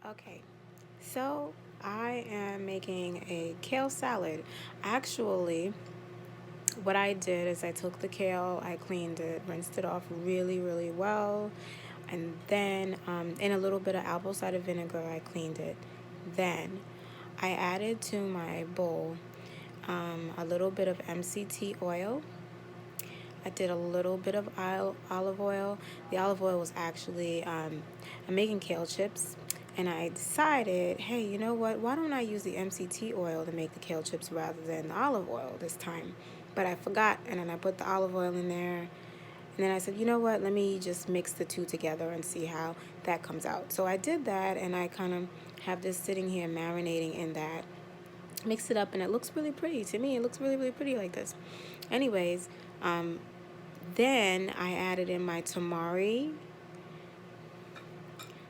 Okay, so I am making a kale salad. Actually, what I did is I took the kale, I cleaned it, rinsed it off really, really well, and then in a little bit of apple cider vinegar, I cleaned it. Then I added to my bowl a little bit of MCT oil. I did a little bit of olive oil. The olive oil was actually, I'm making kale chips. And I decided, hey, you know what? Why don't I use the MCT oil to make the kale chips rather than the olive oil this time? But I forgot, and then I put the olive oil in there. And then I said, you know what? Let me just mix the two together and see how that comes out. So I did that, and I kind of have this sitting here marinating in that. Mix it up, and it looks really pretty. To me, it looks really, really pretty like this. Anyways, um, then I added in my tamari.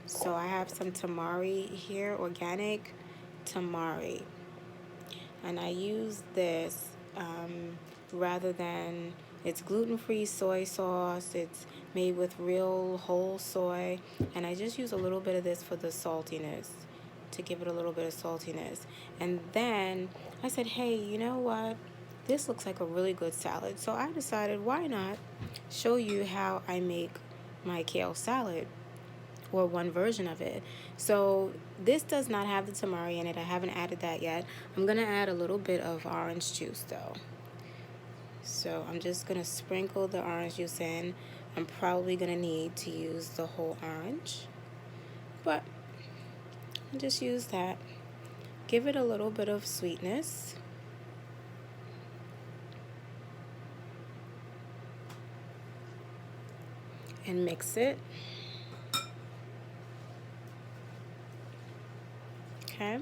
So I have some tamari here, organic tamari. And I use this rather than, it's gluten-free soy sauce. It's made with real whole soy. And I just use a little bit of this for the saltiness, to give it a little bit of saltiness. And then I said, hey, you know what? This looks like a really good salad. So I decided, why not show you how I make my kale salad, or one version of it. So this does not have the tamari in it. I haven't added that yet. I'm going to add a little bit of orange juice though. So I'm just going to sprinkle the orange juice in. I'm probably going to need to use the whole orange, but I'll just use that. Give it a little bit of sweetness. And mix it. Okay.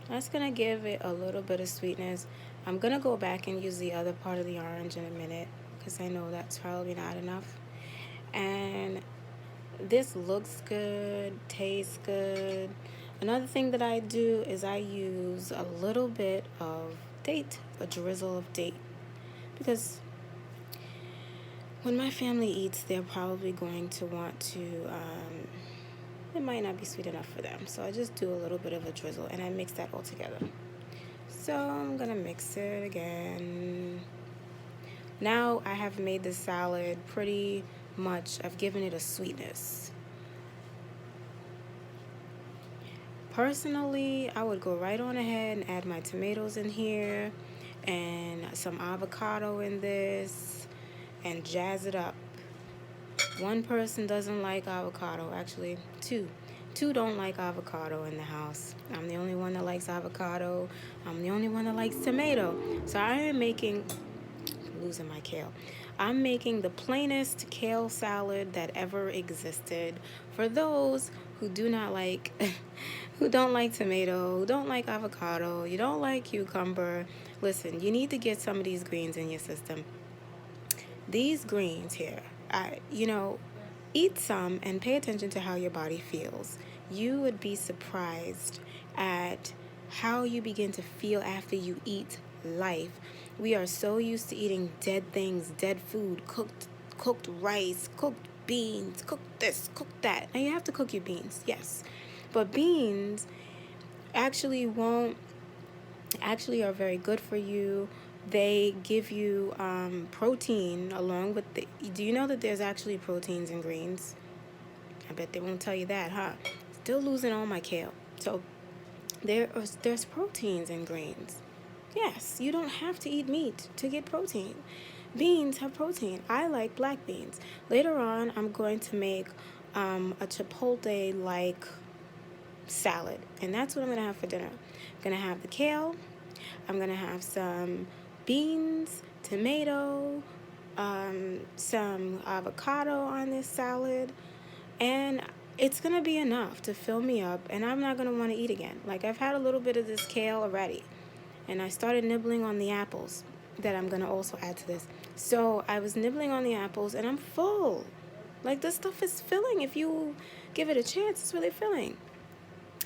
That's going to give it a little bit of sweetness. I'm going to go back and use the other part of the orange in a minute because I know that's probably not enough. And this looks good, tastes good. Another thing that I do is I use a little bit of date, a drizzle of date, because when my family eats, they're probably going to want to, it might not be sweet enough for them. So I just do a little bit of a drizzle and I mix that all together. So I'm gonna mix it again. Now I have made the salad pretty much, I've given it a sweetness. Personally, I would go right on ahead and add my tomatoes in here and some avocado in this and jazz it up. One person doesn't like avocado, actually two. Two don't like avocado in the house. I'm the only one that likes avocado. I'm the only one that likes tomato. So I am making, losing my kale. I'm making the plainest kale salad that ever existed for those who do not like, who don't like tomato, who don't like avocado, you don't like cucumber. Listen, you need to get some of these greens in your system. These greens here, eat some and pay attention to how your body feels. You would be surprised at how you begin to feel after you eat life. We are so used to eating dead things, dead food, cooked rice, cooked beans, cooked this, cooked that. And you have to cook your beans, yes. But beans actually are very good for you. They give you protein along with the, do you know that there's actually proteins in greens? I bet they won't tell you that, huh? Still losing all my kale. So there's proteins in greens. Yes, you don't have to eat meat to get protein. Beans have protein. I like black beans. Later on, I'm going to make a chipotle-like salad, and that's what I'm going to have for dinner. I'm going to have the kale. I'm going to have some beans, tomato, some avocado on this salad, and it's going to be enough to fill me up, and I'm not going to want to eat again. Like, I've had a little bit of this kale already, and I started nibbling on the apples that I'm going to also add to this. So I was nibbling on the apples, and I'm full. Like, this stuff is filling. If you give it a chance, it's really filling.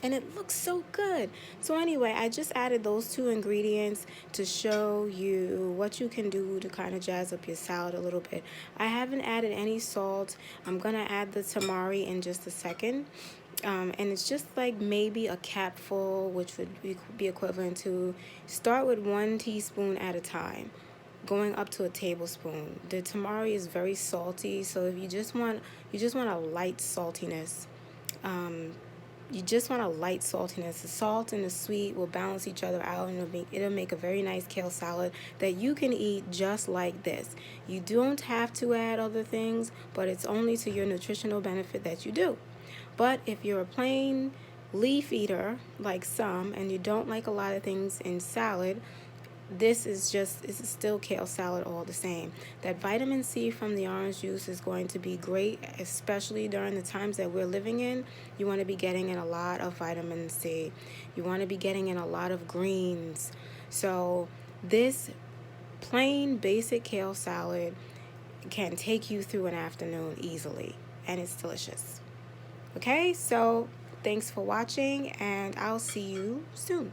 and it looks so good. So anyway, I just added those two ingredients to show you what you can do to kind of jazz up your salad a little bit. I haven't added any salt. I'm gonna add the tamari in just a second. And it's just like maybe a capful, which would be equivalent to, start with 1 teaspoon at a time, going up to a tablespoon. The tamari is very salty, so if you just want a light saltiness. You just want a light saltiness. The salt and the sweet will balance each other out, and it'll make a very nice kale salad that you can eat just like this. You don't have to add other things, but it's only to your nutritional benefit that you do. But if you're a plain leaf eater like some, and you don't like a lot of things in salad, this is still kale salad all the same. That vitamin C from the orange juice is going to be great, especially during the times that we're living in. You want to be getting in a lot of vitamin C. You want to be getting in a lot of greens. So this plain basic kale salad can take you through an afternoon easily, and it's delicious. Okay, so thanks for watching, and I'll see you soon.